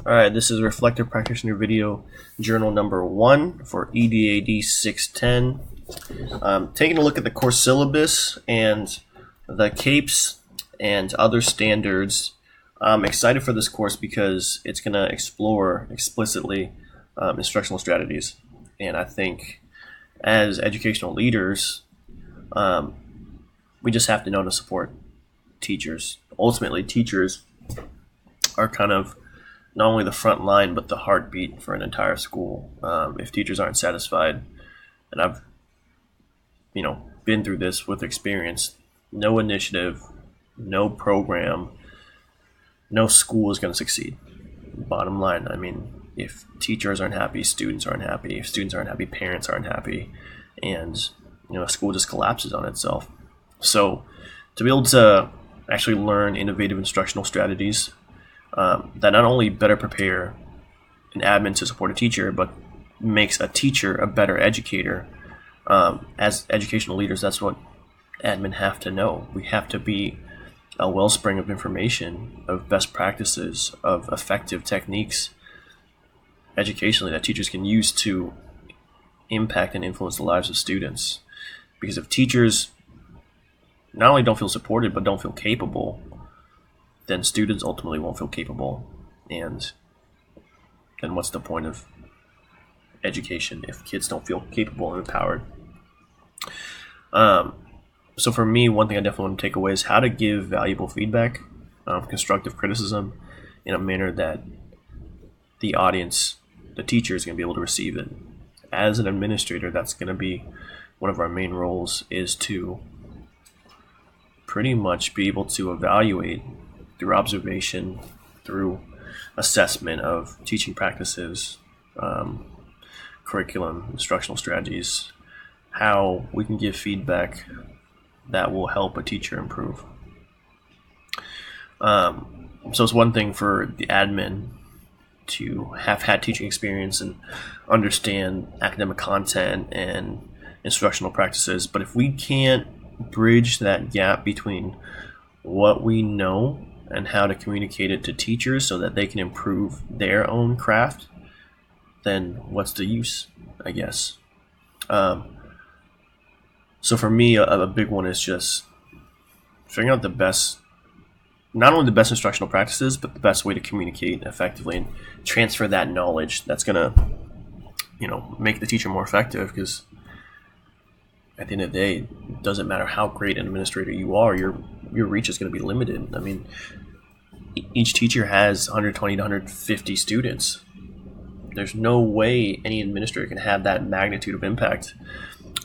Alright, this is Reflective Practitioner Video Journal number 1 for EDAD 610. Taking a look at the course syllabus and the CAPES and other standards. I'm excited for this course because it's going to explore explicitly instructional strategies. And I think as educational leaders, we just have to know to support teachers. Ultimately, teachers are kind of not only the front line, but the heartbeat for an entire school. If teachers aren't satisfied, and I've, been through this with experience, no initiative, no program, no school is going to succeed. Bottom line, if teachers aren't happy, students aren't happy. If students aren't happy, parents aren't happy. And, a school just collapses on itself. So to be able to actually learn innovative instructional strategies that not only better prepare an admin to support a teacher, but makes a teacher a better educator. As educational leaders, that's what admin have to know. We have to be a wellspring of information, of best practices, of effective techniques educationally that teachers can use to impact and influence the lives of students. Because if teachers not only don't feel supported, but don't feel capable, then students ultimately won't feel capable. And then what's the point of education if kids don't feel capable and empowered? So for me, one thing I definitely want to take away is how to give valuable feedback, constructive criticism in a manner that the audience, the teacher, is going to be able to receive it. As an administrator, that's going to be one of our main roles, is to pretty much be able to evaluate through observation, through assessment of teaching practices, curriculum, instructional strategies, how we can give feedback that will help a teacher improve. So it's one thing for the admin to have had teaching experience and understand academic content and instructional practices, but if we can't bridge that gap between what we know and how to communicate it to teachers so that they can improve their own craft, then what's the use, I guess. So for me, a big one is just figuring out the best, not only the best instructional practices, but the best way to communicate effectively and transfer that knowledge that's going to, make the teacher more effective. Because at the end of the day, it doesn't matter how great an administrator you are, your reach is going to be limited. Each teacher has 120 to 150 students. There's no way any administrator can have that magnitude of impact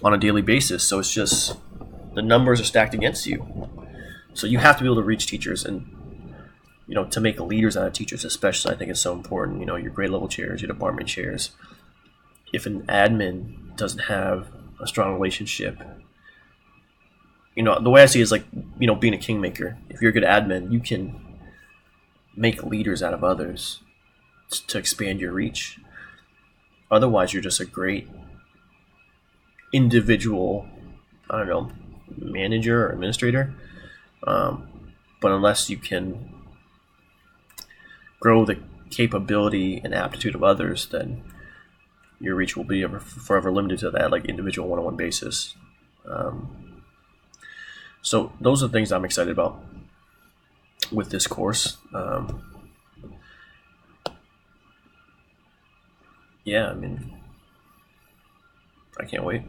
on a daily basis. So it's just the numbers are stacked against you. So you have to be able to reach teachers, and to make leaders out of teachers especially, I think is so important. Your grade level chairs, your department chairs. If an admin doesn't have a strong relationship, the way I see it is like, being a kingmaker. If you're a good admin, you can make leaders out of others to expand your reach. Otherwise, you're just a great individual, manager or administrator. But unless you can grow the capability and aptitude of others, then your reach will be forever limited to that individual one-on-one basis. So those are the things I'm excited about with this course. I can't wait.